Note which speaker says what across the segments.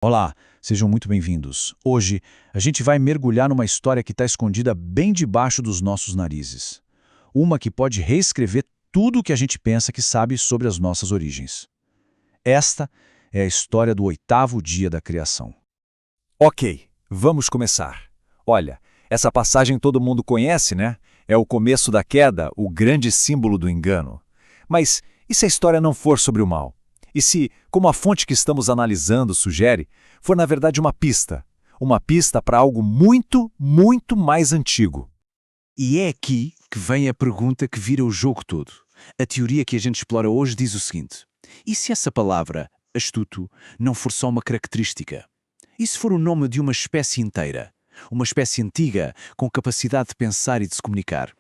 Speaker 1: Olá, sejam muito bem-vindos. Hoje, a gente vai mergulhar numa história que está escondida bem debaixo dos nossos narizes. Uma que pode reescrever tudo o que a gente pensa que sabe sobre as nossas origens. Esta é a história do oitavo dia da criação.
Speaker 2: Ok, vamos começar. Olha, essa passagem todo mundo conhece, né? É o começo da queda, o grande símbolo do engano. Mas e se a história não for sobre o mal? E se, como a fonte que estamos analisando sugere, for na verdade uma pista? Uma pista para algo muito, muito mais antigo.
Speaker 3: E é aqui que vem a pergunta que vira o jogo todo. A teoria que a gente explora hoje diz o seguinte: e se essa palavra, astuto, não for só uma característica? E se for o nome de uma espécie inteira? Uma espécie antiga, com capacidade de pensar e de se comunicar?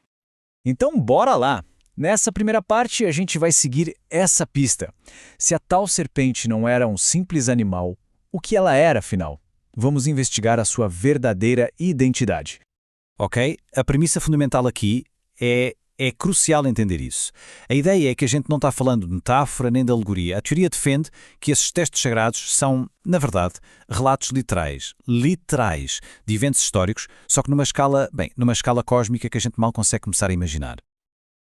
Speaker 2: Então, bora lá! Nessa primeira parte, a gente vai seguir essa pista. Se a tal serpente não era um simples animal, o que ela era, afinal? Vamos investigar a sua verdadeira identidade. Ok? A premissa fundamental aqui é crucial entender isso. A ideia é que a gente não está falando de metáfora nem de alegoria. A teoria defende que esses textos sagrados são, na verdade, relatos literais, de eventos históricos, só que numa escala cósmica que a gente mal consegue começar a imaginar.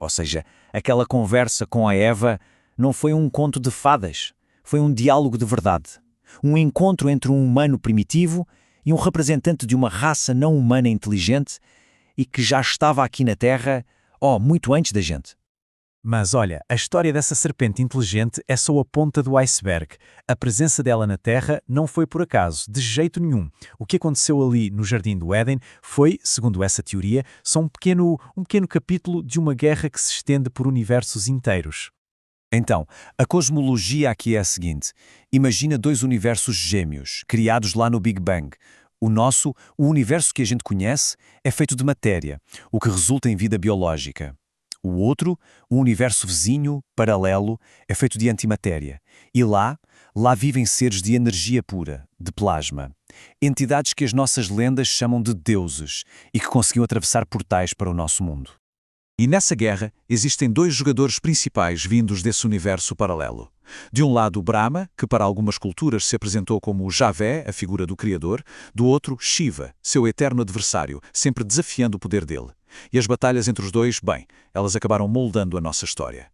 Speaker 2: Ou seja, aquela conversa com a Eva não foi um conto de fadas, foi um diálogo de verdade. Um encontro entre um humano primitivo e um representante de uma raça não humana inteligente e que já estava aqui na Terra, muito antes da gente. Mas olha, a história dessa serpente inteligente é só a ponta do iceberg. A presença dela na Terra não foi por acaso, de jeito nenhum. O que aconteceu ali no Jardim do Éden foi, segundo essa teoria, só um pequeno capítulo de uma guerra que se estende por universos inteiros. Então, a cosmologia aqui é a seguinte. Imagina dois universos gêmeos, criados lá no Big Bang. O universo que a gente conhece, é feito de matéria, o que resulta em vida biológica. O outro, o universo vizinho, paralelo, é feito de antimatéria. E lá vivem seres de energia pura, de plasma. Entidades que as nossas lendas chamam de deuses e que conseguiam atravessar portais para o nosso mundo.
Speaker 1: E nessa guerra, existem dois jogadores principais vindos desse universo paralelo. De um lado, Brahma, que para algumas culturas se apresentou como Javé, a figura do Criador. Do outro, Shiva, seu eterno adversário, sempre desafiando o poder dele. E as batalhas entre os dois, elas acabaram moldando a nossa história.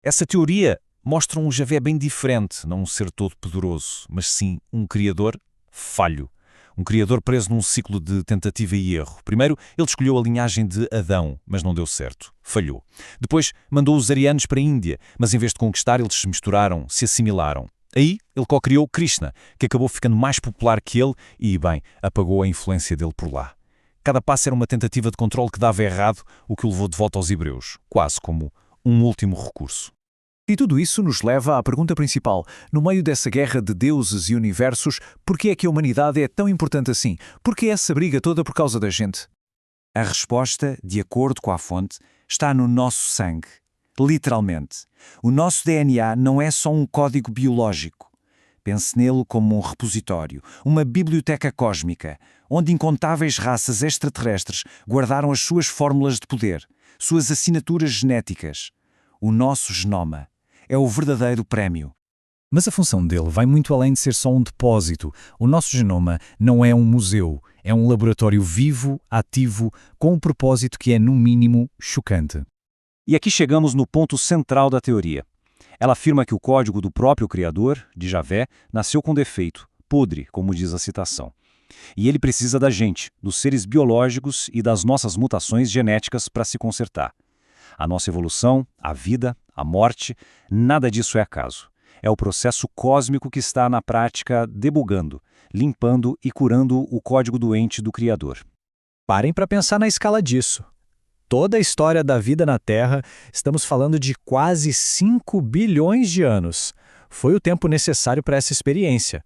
Speaker 2: Essa teoria mostra um Javé bem diferente, não um ser todo poderoso, mas sim um criador falho. Um criador preso num ciclo de tentativa e erro. Primeiro, ele escolheu a linhagem de Adão, mas não deu certo. Falhou. Depois, mandou os arianos para a Índia, mas em vez de conquistar, eles se misturaram, se assimilaram. Aí, ele co-criou Krishna, que acabou ficando mais popular que ele e, apagou a influência dele por lá. Cada passo era uma tentativa de controle que dava errado, o que o levou de volta aos hebreus, quase como um último recurso.
Speaker 3: E tudo isso nos leva à pergunta principal. No meio dessa guerra de deuses e universos, por que é que a humanidade é tão importante assim? Por que essa briga toda por causa da gente? A resposta, de acordo com a fonte, está no nosso sangue. Literalmente. O nosso DNA não é só um código biológico. Pense nele como um repositório, uma biblioteca cósmica, onde incontáveis raças extraterrestres guardaram as suas fórmulas de poder, suas assinaturas genéticas. O nosso genoma é o verdadeiro prémio.
Speaker 2: Mas a função dele vai muito além de ser só um depósito. O nosso genoma não é um museu, é um laboratório vivo, ativo, com um propósito que é, no mínimo, chocante.
Speaker 4: E aqui chegamos no ponto central da teoria. Ela afirma que o código do próprio Criador, de Javé, nasceu com defeito, podre, como diz a citação. E ele precisa da gente, dos seres biológicos e das nossas mutações genéticas para se consertar. A nossa evolução, a vida, a morte, nada disso é acaso. É o processo cósmico que está na prática debugando, limpando e curando o código doente do Criador.
Speaker 2: Parem para pensar na escala disso. Toda a história da vida na Terra, estamos falando de quase 5 bilhões de anos. Foi o tempo necessário para essa experiência.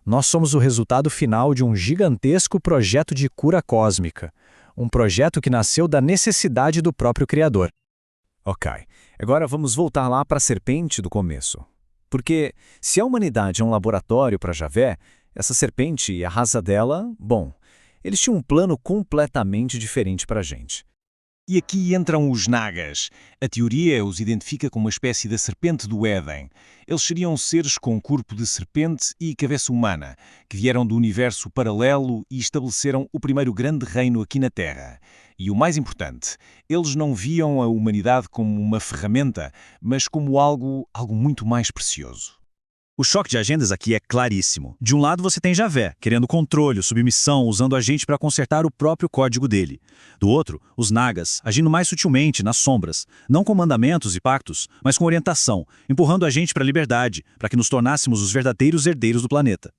Speaker 2: Nós somos o resultado final de um gigantesco projeto de cura cósmica. Um projeto que nasceu da necessidade do próprio Criador. Ok, agora vamos voltar lá para a serpente do começo. Porque se a humanidade é um laboratório para Javé, essa serpente e a raça dela, eles tinham um plano completamente diferente para a gente.
Speaker 5: E aqui entram os Nagas. A teoria os identifica como uma espécie da serpente do Éden. Eles seriam seres com corpo de serpente e cabeça humana, que vieram do universo paralelo e estabeleceram o primeiro grande reino aqui na Terra. E o mais importante, eles não viam a humanidade como uma ferramenta, mas como algo muito mais precioso.
Speaker 6: O choque de agendas aqui é claríssimo. De um lado você tem Javé, querendo controle, submissão, usando a gente para consertar o próprio código dele. Do outro, os Nagas, agindo mais sutilmente, nas sombras, não com mandamentos e pactos, mas com orientação, empurrando a gente para a liberdade, para que nos tornássemos os verdadeiros herdeiros do planeta.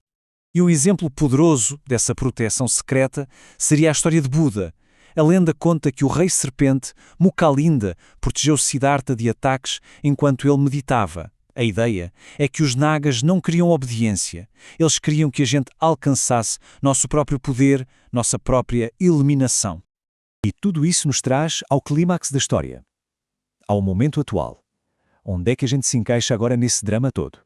Speaker 3: E um exemplo poderoso dessa proteção secreta seria a história de Buda. A lenda conta que o rei serpente, Mukalinda, protegeu Siddhartha de ataques enquanto ele meditava. A ideia é que os Nagas não queriam obediência. Eles queriam que a gente alcançasse nosso próprio poder, nossa própria eliminação.
Speaker 2: E tudo isso nos traz ao clímax da história, ao momento atual. Onde é que a gente se encaixa agora nesse drama todo?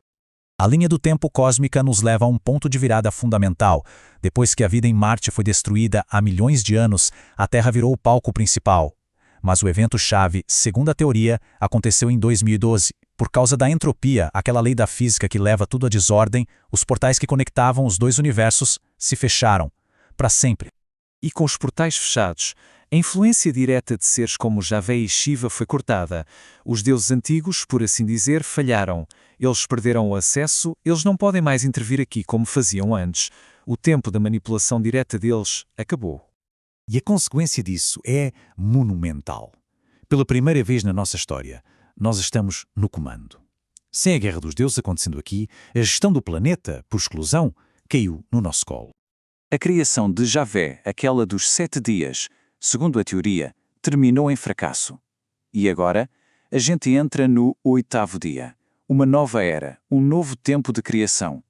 Speaker 1: A linha do tempo cósmica nos leva a um ponto de virada fundamental. Depois que a vida em Marte foi destruída há milhões de anos, a Terra virou o palco principal. Mas o evento-chave, segundo a teoria, aconteceu em 2012. Por causa da entropia, aquela lei da física que leva tudo à desordem, os portais que conectavam os dois universos se fecharam. Para sempre.
Speaker 3: E com os portais fechados, a influência direta de seres como Javé e Shiva foi cortada. Os deuses antigos, por assim dizer, falharam. Eles perderam o acesso, eles não podem mais intervir aqui como faziam antes. O tempo da manipulação direta deles acabou.
Speaker 1: E a consequência disso é monumental. Pela primeira vez na nossa história, nós estamos no comando. Sem a Guerra dos Deuses acontecendo aqui, a gestão do planeta, por exclusão, caiu no nosso colo.
Speaker 3: A criação de Javé, aquela dos 7 dias, segundo a teoria, terminou em fracasso. E agora, a gente entra no 8º dia. Uma nova era, um novo tempo de criação.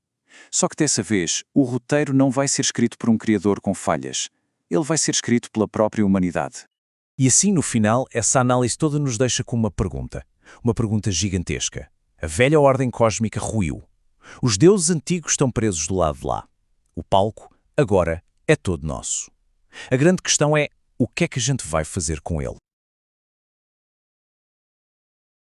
Speaker 3: Só que dessa vez, o roteiro não vai ser escrito por um criador com falhas. Ele vai ser escrito pela própria humanidade.
Speaker 1: E assim, no final, essa análise toda nos deixa com uma pergunta gigantesca. A velha ordem cósmica ruiu. Os deuses antigos estão presos do lado de lá. O palco, agora, é todo nosso. A grande questão é, o que é que a gente vai fazer com ele?